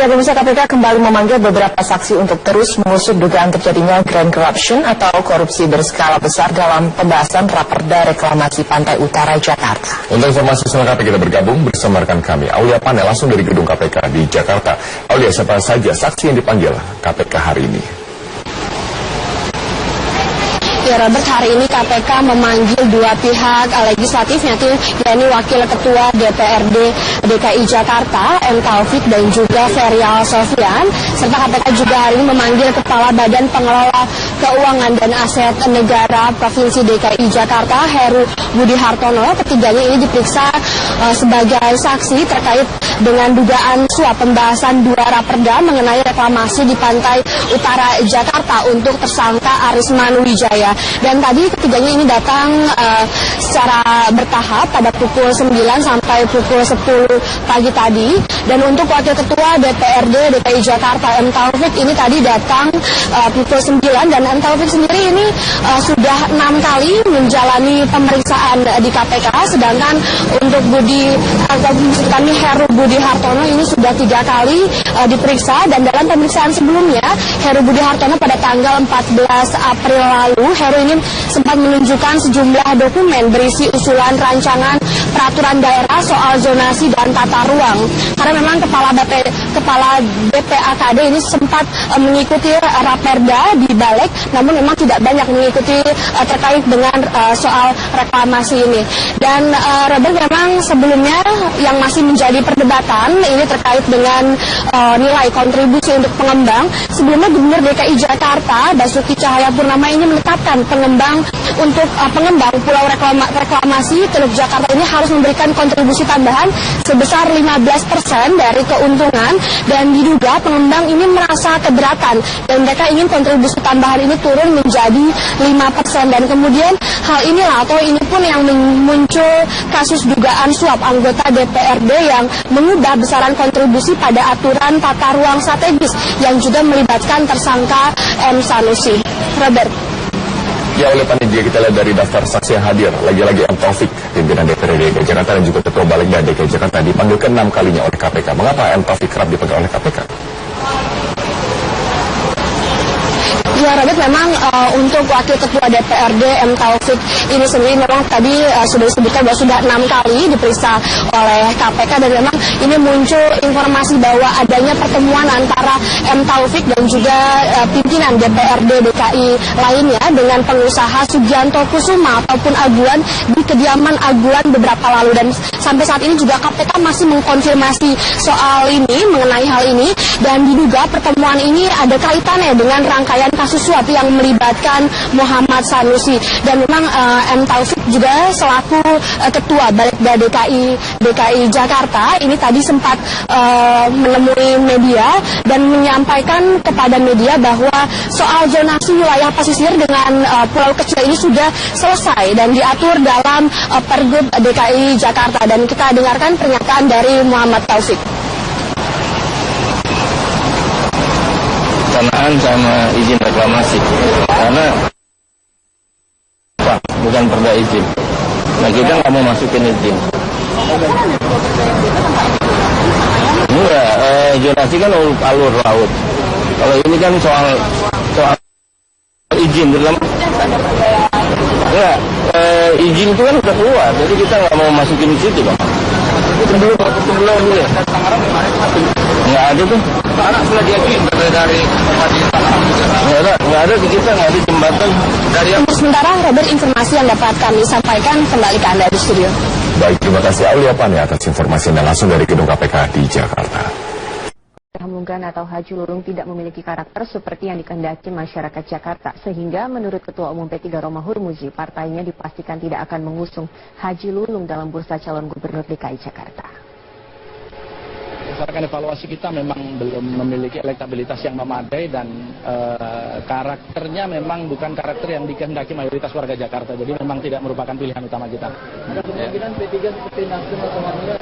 Ya, pemirsa, KPK kembali memanggil beberapa saksi untuk terus mengusut dugaan terjadinya grand corruption atau korupsi berskala besar dalam pembahasan Raperda Reklamasi Pantai Utara Jakarta. Untuk informasi selengkapnya kita bergabung bersama rekan kami, Aulia Pane, langsung dari gedung KPK di Jakarta. Aulia, siapa saja saksi yang dipanggil KPK hari ini? Ya, Robert, hari ini KPK memanggil dua pihak legislatif, yakni Wakil Ketua DPRD DKI Jakarta, M. Taufik, dan juga Ferial Sofian. Serta KPK juga hari ini memanggil Kepala Badan Pengelola Keuangan dan Aset Negara Provinsi DKI Jakarta, Heru Budi Hartono. Ketiganya ini diperiksa sebagai saksi terkait dengan dugaan suap pembahasan dua raperda mengenai reklamasi di Pantai Utara Jakarta untuk tersangka Arisman Wijaya. Dan tadi ketiganya ini datang secara bertahap pada pukul 9 sampai pukul 10 pagi tadi. Dan untuk Wakil Ketua DPRD DKI Jakarta, M. Taufik, ini tadi datang pukul 9, dan M. Taufik sendiri ini sudah 6 kali menjalani pemeriksaan di KPK, sedangkan untuk Heru Budi Hartono ini sudah 3 kali diperiksa. Dan dalam pemeriksaan sebelumnya, Heru Budi Hartono pada tanggal 14 April lalu, Heru ini sempat menunjukkan sejumlah dokumen berisi usulan rancangan peraturan daerah soal zonasi dan tata ruang. Karena memang Kepala BPAKD ini sempat mengikuti raperda di Balik, namun memang tidak banyak mengikuti terkait dengan soal reklamasi ini. Dan Robert, memang sebelumnya yang masih menjadi perdebatan ini terkait dengan nilai kontribusi untuk pengembang. Sebelumnya Gubernur DKI Jakarta, Basuki Cahayapurnama, ini menetapkan pengembang Pulau Reklamasi Teluk Jakarta ini harus memberikan kontribusi tambahan sebesar 15% dari keuntungan, dan diduga pengembang ini merasa keberatan dan mereka ingin kontribusi tambahan ini turun menjadi 5%. Dan kemudian hal inilah atau ini pun yang muncul kasus dugaan suap anggota DPRD yang mengubah besaran kontribusi pada aturan tata ruang strategis yang juga melibatkan tersangka M. Sanusi. Robert. Ya, oleh panitia kita lihat dari daftar saksi yang hadir, lagi-lagi M. Taufik, pimpinan DPRD DKI Jakarta, dan juga Ketua Balegda DKI Jakarta dipanggil ke-6 kalinya oleh KPK. Mengapa M. Taufik kerap dipanggil oleh KPK? Ya, Robert, memang untuk Wakil Ketua DPRD M. Taufik ini sendiri memang tadi sudah disebutkan bahwa sudah 6 kali diperiksa oleh KPK, dan memang ini muncul informasi bahwa adanya pertemuan antara M. Taufik dan juga pimpinan DPRD DKI lainnya dengan pengusaha Sugianto Kusuma ataupun Aguan di kediaman Aguan beberapa lalu. Dan sampai saat ini juga KPK masih mengkonfirmasi soal ini, mengenai hal ini, dan diduga pertemuan ini ada kaitannya dengan rangkaian kasus suap yang melibatkan Muhammad Sanusi. Dan memang M. Taufik juga selaku Ketua Balegda DKI Jakarta ini tadi sempat menemui media dan menyampaikan kepada media bahwa soal zonasi wilayah pesisir dengan pulau kecil ini sudah selesai dan diatur dalam Pergub DKI Jakarta. Dan kita dengarkan pernyataan dari Muhammad Taufik. Pelaksanaan sama izin reklamasi, karena bukan perda izin. Nah, kita nggak mau masukin izin. Enggak, zonasi kan alur laut. Kalau ini kan soal izin, terutama enggak, izin itu kan udah keluar, jadi kita nggak mau masukin di situ, Bang. Sebelum dulu ya. Nggak ada tuh. Karena sudah diajuin dari nggak ada di kita, nggak ada jembatan dari yang. Untuk sementara, Robert, informasi yang dapat kami sampaikan, kembali ke Anda di studio. Baik, terima kasih Aulia Pane atas informasi Anda langsung dari gedung KPK di Jakarta. Hamunggan atau Haji Lulung tidak memiliki karakter seperti yang dikehendaki masyarakat Jakarta, sehingga menurut Ketua Umum P3 Romah Hurmuzi, partainya dipastikan tidak akan mengusung Haji Lulung dalam bursa calon gubernur DKI Jakarta. Berdasarkan evaluasi kita memang belum memiliki elektabilitas yang memadai, dan karakternya memang bukan karakter yang dikehendaki mayoritas warga Jakarta, jadi memang tidak merupakan pilihan utama kita. Ada kemungkinan P3 seperti Nasdem atau Hanura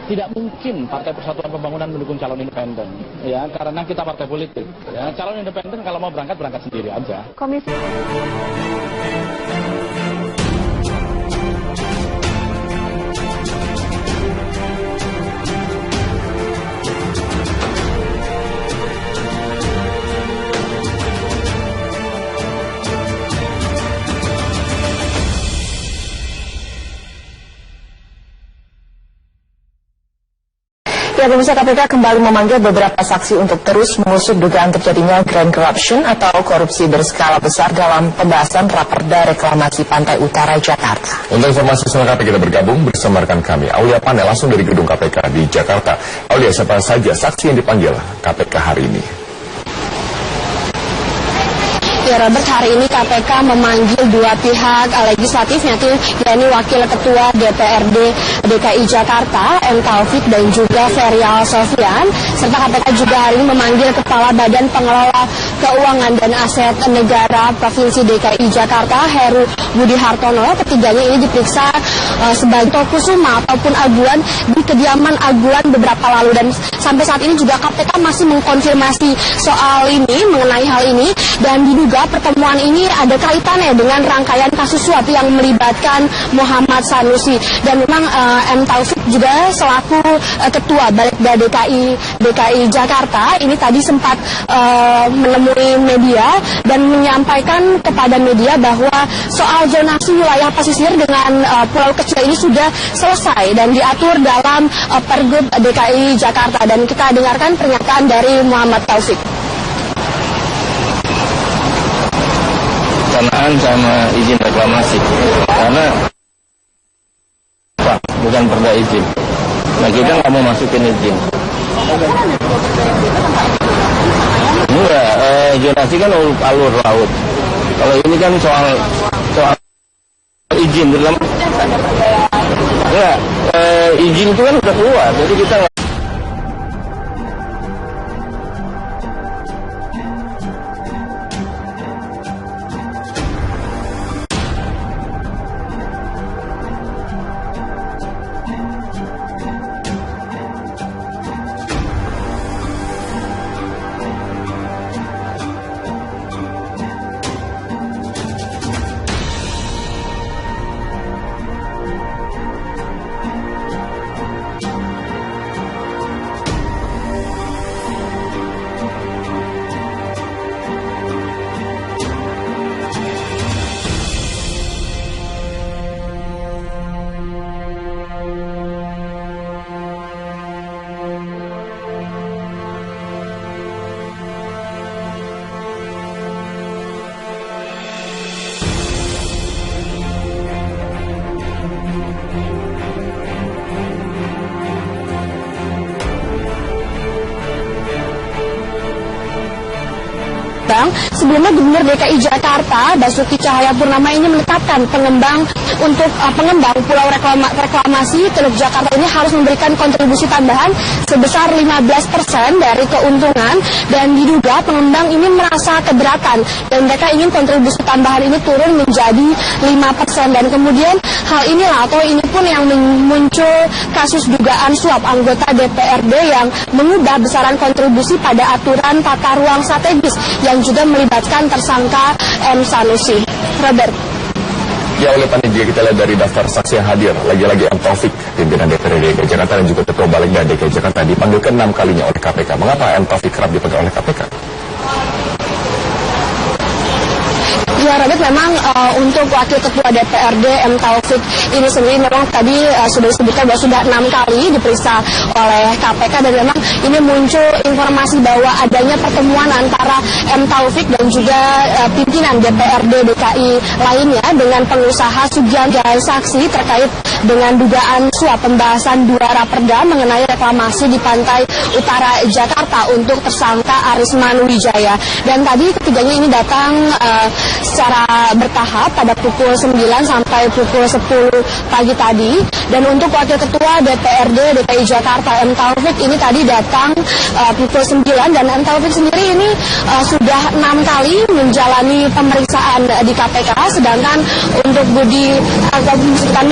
tidak mungkin Partai Persatuan Pembangunan mendukung calon independen, ya, karena kita partai politik. Ya, calon independen kalau mau berangkat sendiri aja. Komisi Ya, pemirsa, KPK kembali memanggil beberapa saksi untuk terus mengusut dugaan terjadinya grand corruption atau korupsi berskala besar dalam pembahasan Raperda Reklamasi Pantai Utara Jakarta. Untuk informasi selengkapnya kita bergabung bersama rekan kami, Aulia Panel, langsung dari gedung KPK di Jakarta. Aulia, siapa saja saksi yang dipanggil KPK hari ini? Ya, Robert, hari ini KPK memanggil dua pihak legislatif, yakni Wakil Ketua DPRD DKI Jakarta, M. Taufik, dan juga Ferial Sofyan. Serta KPK juga hari ini memanggil Kepala Badan Pengelola Keuangan dan Aset Negara Provinsi DKI Jakarta, Heru Budi Hartono. Ketiganya ini diperiksa sebagai kusuma ataupun aguan di kediaman aguan beberapa lalu. Dan sampai saat ini juga KPK masih mengkonfirmasi soal ini, mengenai hal ini, dan diduga pertemuan ini ada kaitannya dengan rangkaian kasus suap yang melibatkan Muhammad Sanusi. Dan memang M. Taufik juga selaku Ketua Balikda DKI Jakarta ini tadi sempat menemui media dan menyampaikan kepada media bahwa soal zonasi wilayah pesisir dengan pulau kecil ini sudah selesai dan diatur dalam Pergub DKI Jakarta. Dan kita dengarkan pernyataan dari Muhammad Taufik. Pelaksanaan sama izin reklamasi, karena bukan perda izin. Nah, kita nggak mau masukin izin. Enggak, zonasi kan alur laut. Kalau ini kan soal izin dalam. Enggak, izin itu kan udah keluar, jadi kita nggak. Sebelumnya Gubernur DKI Jakarta Basuki Cahayapurnama ini menetapkan pengembang pulau reklamasi Teluk Jakarta ini harus memberikan kontribusi tambahan sebesar 15% dari keuntungan, dan diduga pengembang ini merasa keberatan dan mereka ingin kontribusi tambahan ini turun menjadi 5%. Dan kemudian hal inilah atau ini pun yang muncul kasus dugaan suap anggota DPRD yang mengubah besaran kontribusi pada aturan tata ruang strategis yang juga melibatkan tersangka M. Sanusi. Robert. Ya, oleh panitia kita lihat dari daftar saksi yang hadir, lagi-lagi M. Taufik, pimpinan DPRD DKI Jakarta dan juga Ketua Balikda DKI Jakarta dipanggil ke-6 kalinya oleh KPK. Mengapa M. Taufik kerap dipanggil oleh KPK? Ya, Robert, memang untuk Wakil Ketua DPRD M. Taufik ini sendiri memang tadi sudah disebutkan bahwa sudah 6 kali diperiksa oleh KPK, dan memang ini muncul informasi bahwa adanya pertemuan antara M. Taufik dan juga pimpinan DPRD DKI lainnya dengan pengusaha Sugian dan saksi terkait dengan dugaan suap pembahasan dua raperda mengenai reklamasi di Pantai Utara Jakarta untuk tersangka Arisman Wijaya. Dan tadi ketiganya ini datang secara bertahap pada pukul 9 sampai pukul 10 pagi tadi. Dan untuk Wakil Ketua DPRD DKI Jakarta M. Taufik ini tadi datang pukul 9, dan M. Taufik sendiri ini sudah 6 kali menjalani pemeriksaan di KPK, sedangkan untuk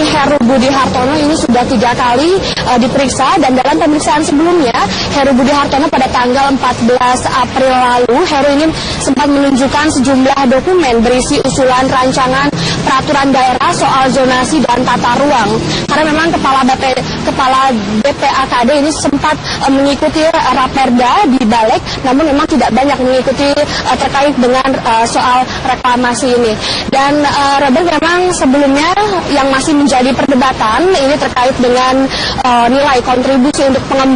Heru Budi Hartono ini sudah 3 kali diperiksa. Dan dalam pemeriksaan sebelumnya Heru Budi Hartono pada tanggal 14 April lalu, Heru ini sempat menunjukkan sejumlah dokumen berisi usulan rancangan peraturan daerah soal zonasi dan tata ruang. Karena memang Kepala BPAKD ini sempat mengikuti raperda di Balik, namun memang tidak banyak mengikuti terkait dengan soal reklamasi ini. Dan Robert, memang sebelumnya yang masih menjadi perdebatan ini terkait dengan nilai kontribusi untuk pengembang